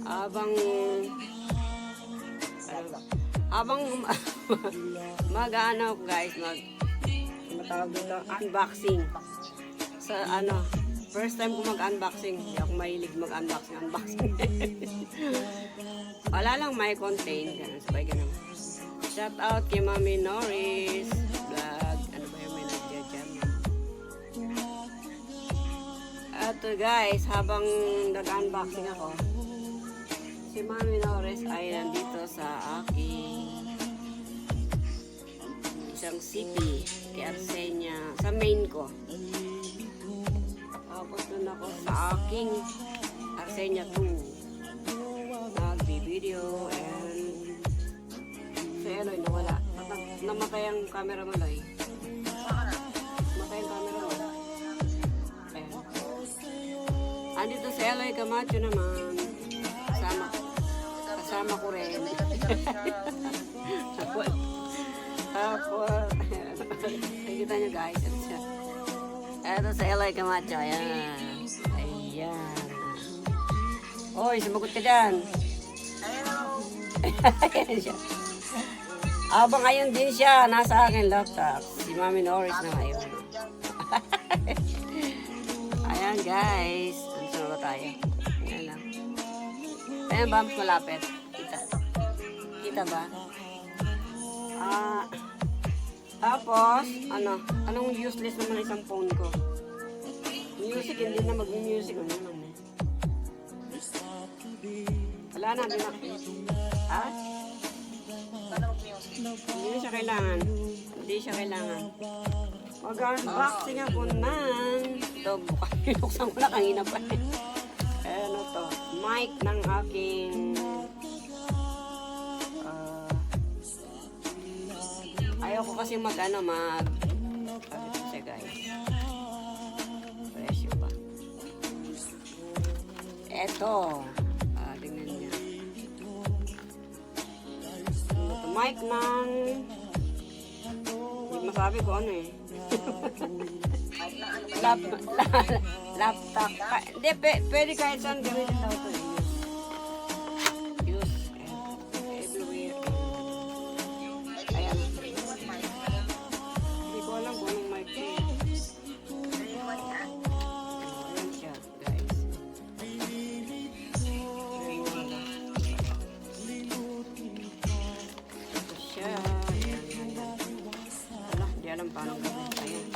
Habang habang mag-ano guys, matawag dito, unboxing. Sa first time ko mag-unboxing. Hindi ako mahilig mag-unboxing. Wala lang may contain. Ganun, sabay ganun. Shout out kay Mami Norris vlog. Ano ba yung may nagja-jam? At guys, habang nag-unboxing ako, si Mami Norris ay nandito sa aking isang CP kay Arsenia sa main ko. Tapos doon ako sa aking Arsenia 2 nagbi-video and si Eloy nawala. Namatay ang camera mo, Eloy. Namatay ang camera mo. Ayan. Andito si Eloy Camacho naman. Kasama ko rin. Tapos, nakikita nyo guys. Ito sa Eloy Camacho. Ayan. Ayan. Oy, sumagot ka dyan. Ayan siya. Abang ngayon din siya. Nasa akin laptop. Si Mami Norris na ngayon. Ayan guys. Ano ba tayo? Ayan lang. Ayan ba? Malapit. Kita ba? Tapos, anong useless naman isang phone ko? Music, hindi na mag-music. Ano naman eh. Wala na, hindi na. Ha? Hindi siya kailangan. Hindi siya kailangan. Mag-unboxing ako ng ito, binuksan ko na kanina pa. Ano to? Mic ng aking ayoko kasi mag-ano siya guys. Presyo pa. Eto. Tingnan niya. Ito, mic ng hindi masabi ko ano eh. Laptop. Hindi, pwede kahit saan gamitin daw ito eh. Alam paano gawin. Ayan.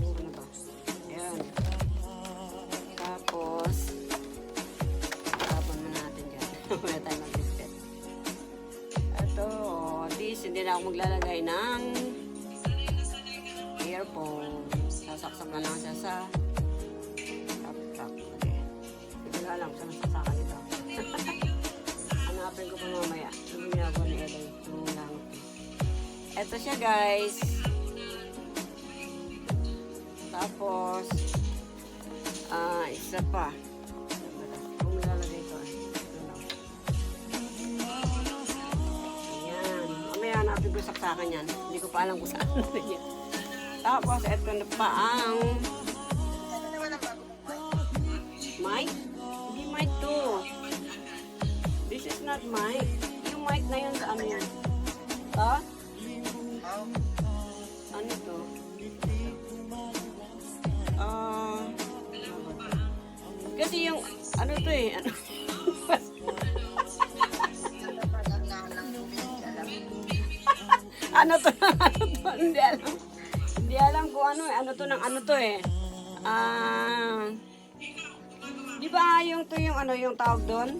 Ano ba? Ayan. Tapos, tapon na natin dyan. Wala tayo mag-disket. Ito, at least hindi na ako maglalagay ng earphone. Sasaksak na lang siya sa laptop. Okay. Hindi ko alam saan nasasakan ito. Hanapin ko pa mamaya. Tumingin ako ni Eloy. Tumingin lang. Ito siya guys. Tapos isa pa. Kung nilalagay ito. Ayan. Mamaya hanapin ko saksakan yan. Hindi ko pa alam kung saan yan. Tapos ito na pa ang mic. Hindi mic to. This is not mic. Yung mic na yun sa ano yan. Ha? Ano to? Kasi yung ano to eh, ano to? Hindi alam kung ano eh, ano to ng ano to eh. Di ba yung to yung ano yung tawag doon?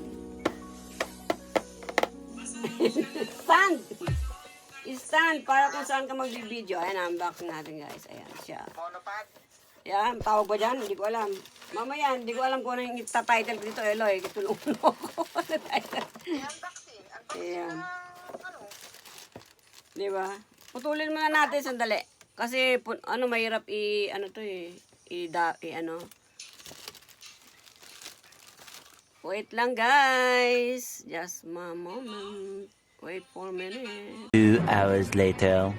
Stand para kung saan ka mag-video. Ayan, unboxing natin guys. Ayan siya. Monopod? Yan, tawag ba dyan? Hindi ko alam. Mamaya, hindi ko alam kung ano yung ita-title ko dito. Eloy, tulungan mo ako. Ano title? Unboxing. Ayan. Diba? Putulin muna natin sandali. Kasi, mahirap wait lang guys. Just a moment. Wait for a minute. 2 hours later.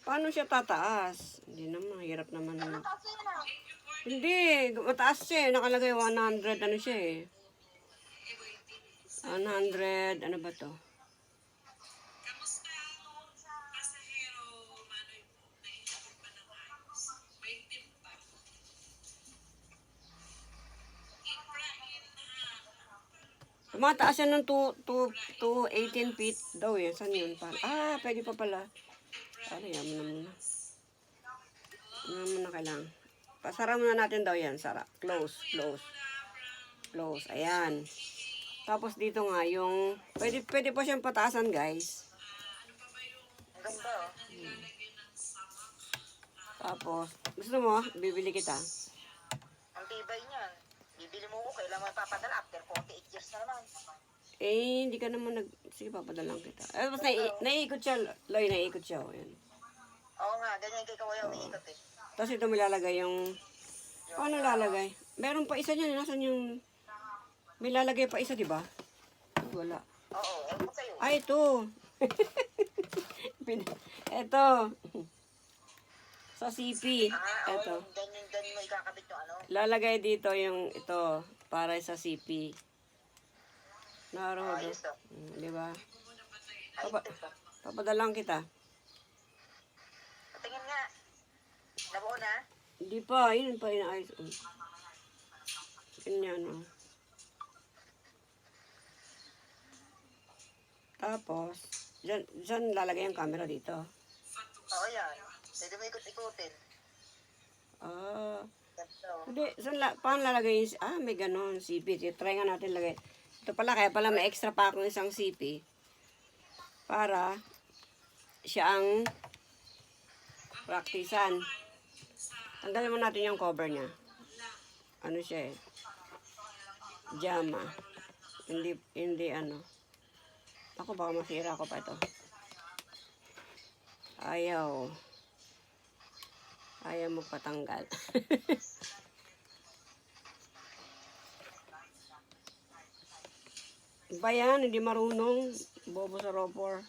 Paano siya tataas? Hindi naman, hirap naman. Mataas na yan ah. Hindi, mataas siya eh. Nakalagay 100, ano siya eh. 100, ano ba to? Tumataas yan ng 18 feet daw eh. Saan yun? Pwede pa pala. Yan mo na muna. Ano muna kailangan. Pasara muna natin daw yan. Sara. Close, close. Close. Ayan. Tapos dito nga yung... Pwede pa siyang pataasan guys. Ang ganda oh. Tapos, gusto mo? Bibili kita. Ang tibay niyan. Bibili mo ko, kailangan papadala after 48 years na naman. Eh, hindi ka naman Sige, papadalang kita. Tapos naiikot siya. Loy, naiikot siya. Oh, yan. Oo nga, ganyan kay Kawayaw umiikot eh. Tapos ito may lalagay yung... Ano lalagay? Meron pa isa niyan. Nasaan yung... May lalagay pa isa, di ba? Wala. Oo, ewan ko sa'yo. Ito. Ito. Sa CP. Ito. Ganyan mo ikakabit yung ano. Lalagay dito yung ito. Para sa CP. Naroon. Ayos to. Di ba? Ayos to. Papadalang kita. Tingin nga. Nabuo na? Hindi pa. Yun pa inaayos. Ganyan, oh. Tapos, dyan lalagay ang camera dito. Oo yan. Pwede mo ikot-ikutin. Ganito. Hindi, paano lalagay yung... may ganon, CP. Try nga natin lagay. Ito pala, kaya pala may extra pa akong isang CP. Para siya ang praktisan. Tanggalin mo natin yung cover niya. Ano siya eh? Jama. Hindi ano. Ako baka masira ko pa ito. Ayaw mo patanggal. Iba yan, hindi marunong. Bobo sa ropor.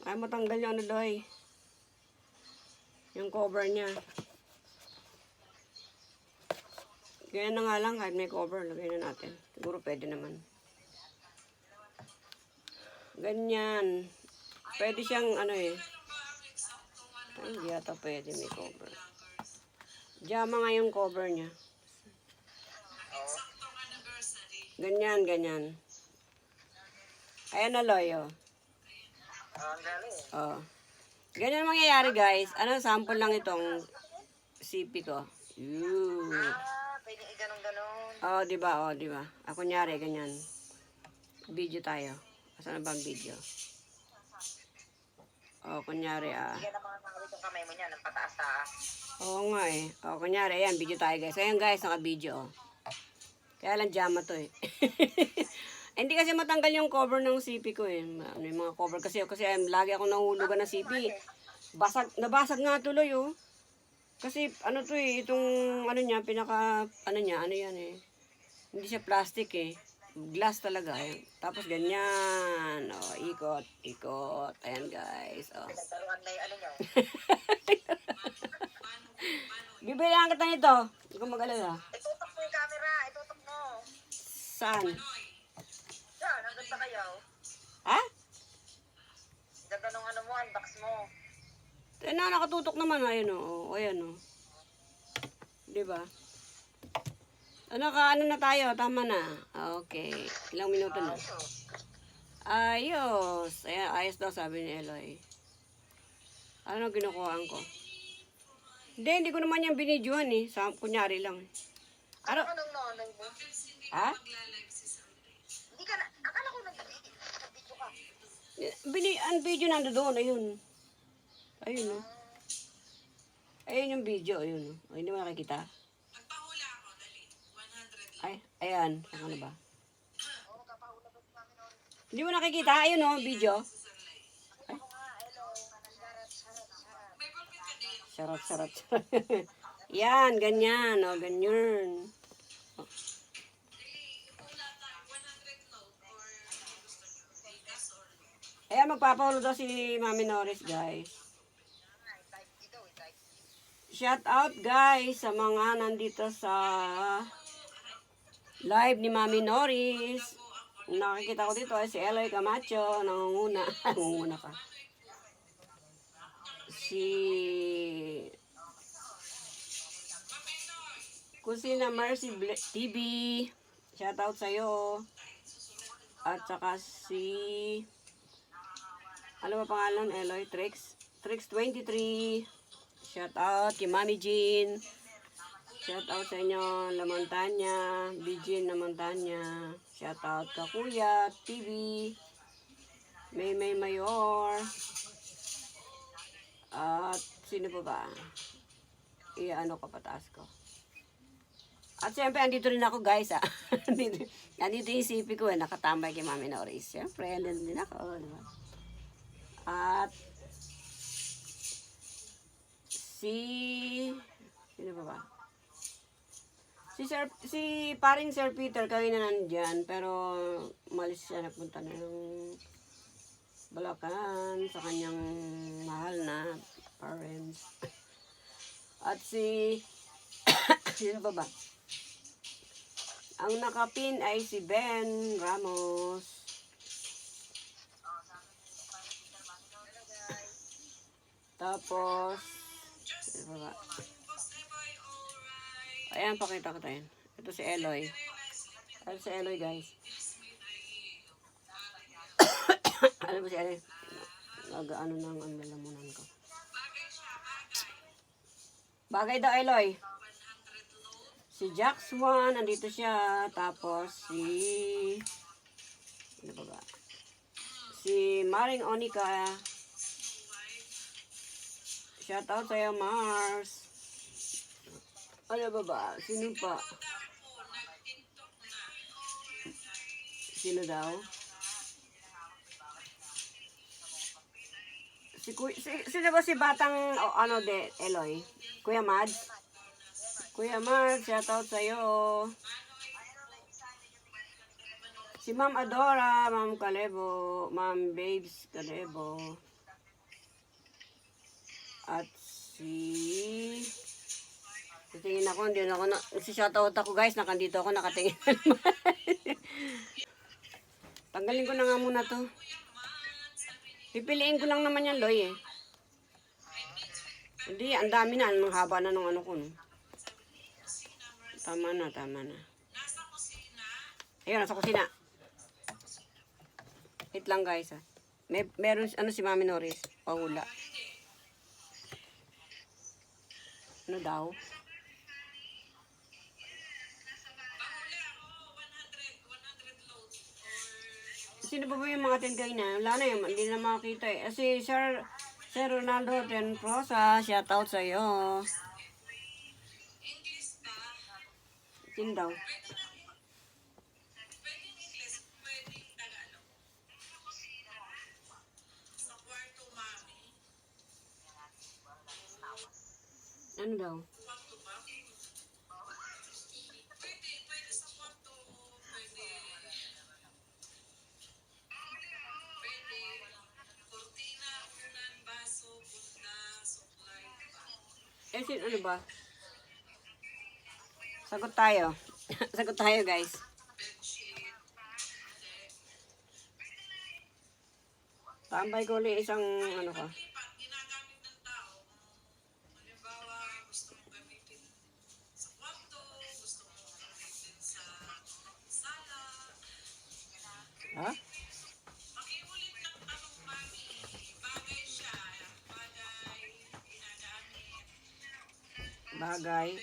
Ayaw matanggal yung ano doy. Yung cover niya. Ganyan na nga lang, kahit may cover, lagay na natin. Siguro pwede naman. Ganyan. Pwede siyang ano eh. Ay, hindi ata pwede may cover. Jama nga yung cover niya. Ganyan, ganyan. Ayan na, Loyo. Ang galing. Oh. Ganyan mangyayari, guys. Ano, sample lang itong CP ko. Pwede ganun-ganun. Oh, di ba? Oh, di ba? Ako nyari, ganyan. Video tayo. Asan na ba ang video? Oh, kunyari Hindi ka naman makawit yung kamay mo niya ng pataas-taas. Oo nga eh. Oh, kunyari, ayan, video tayo guys. Ayan guys, naka-video. Oh. Kaya lang jama to eh. Hindi kasi matanggal yung cover ng CP ko eh. Ano yung mga cover kasi lagi ako nahulugan ng CP. Nabasag nga tuloy oh. Kasi ano to eh, itong ano niya, ano yan eh. Hindi siya plastic eh. Glass talaga. Ayan. Tapos ganyan. Oh, ikot. Ayan guys. Oh. Nagtaruan na yung ano niya. Bibilihan kita nito. Hindi ko mag-alala. Itutok mo yung camera. Itutok mo. Saan? Yan, ang ganda kayo. Ha? Ganda nung ano mo, unbox mo. Nakatutok naman. Ayun o. Ayan o. Diba? Ano na tayo? Tama na. Okay. Ilang minuto na. Ayos. Ayan, ayos daw sabi ni Eloy. Ano kinukuhaan ko? Hindi ko naman yung binidyohan eh. Kunyari lang. Ano nung nanay mo? Ha? Hindi ka na, akala ko nag-video ka. Ang video nando doon. Ayun. Ayun o. Ayun yung video. Ayun o. Ay, hindi mo nakikita? Ay, ayan. Ano ba? Hindi mo nakikita? Ayun o, video. Ay. Sarap. Yan, ganyan. O, ganyan. O. Ayan, magpapaulo daw si Mami Norris, guys. Shout out, guys, sa mga nandito sa live ni Mami Norris. Nakikita ko dito ay si Eloy Camacho, nangunguna. Nangunguna ka. Si Kusina Mercy TV. Shout out sa'yo. At saka si... Ano ba pangalan, Eloy? Trix 23. Shout out kay Mami Jean. Shout out sa inyo, La Montana, Bijin La Montana. Shout out ka Kuya, TV, May Mayor. At sino pa ba? Ano ka pataas ko. At siyempre, andito rin ako guys ah. Andito yung CP ko nakatambay kay Mami Norris. Siyempre, andito din ako. Diba? At sino pa ba? Si paring Sir Peter kanina nandyan, pero umalis siya, nagpunta na ng Bulacan sa kanyang mahal na parents. At sino pa ba? Ang nakapin ay si Ben Ramos. Tapos, sino pa ba? Ayan, pakita ko tayo. Ito si Eloy. Ano si Eloy, guys? Ano ba si Eloy? Ano nang lalamunan ko. Bagay daw, Eloy. Si Jax 1, andito siya. Tapos ano ba ba? Si Maring Onika. Shout out sa'yo, Mars. Ano ba ba? Sino pa? Sino daw? Sino ba si batang, Eloy? Kuya Mads? Kuya Mads, shout out sa'yo. Si Ma'am Adora, Ma'am Calebo, Ma'am Babes Calebo. At titingin ako, hindi ako nagsishoutout ako guys, nakandito ako, nakatingin na naman. Tanggalin ko na nga muna to. Pipiliin ko lang naman yan, Loy eh. Hindi, ang dami na, ang haba na ng ano ko. No? Tama na. Ayun, nasa kusina. Wait lang guys ha. Meron si Mami Norris, pahula. Ano daw? Sino ba yung mga tengkay na? Wala na yun, hindi na makakita eh. Si Sir Ronaldo Tenprosa, shout out sa'yo. Sino daw? Ano daw? Ano ba? Sagot tayo. Sagot tayo, guys. Tambay ko ulit isang ano ka. Ha? Bagay.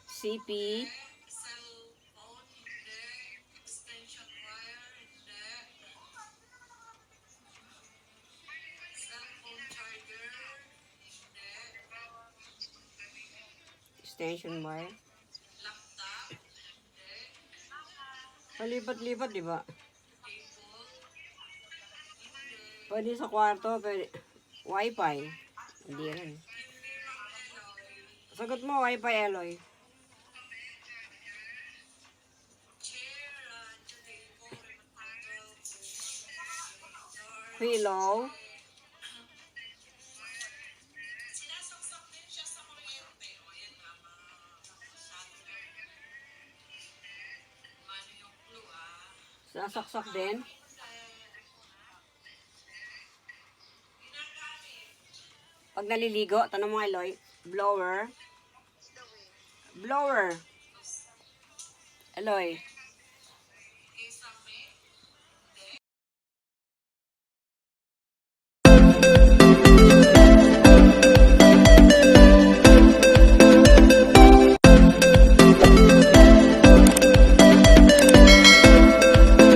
CP. Extension wire. Palipat-lipat, di ba? Pwede sa kwarto, pwede. Wi-Fi. Hindi rin. Sagot mo, Wi-Fi, Eloy. Pillow. Sinasaksak din. Pag naliligo, tanong mo Eloy, blower. Blower. Eloy.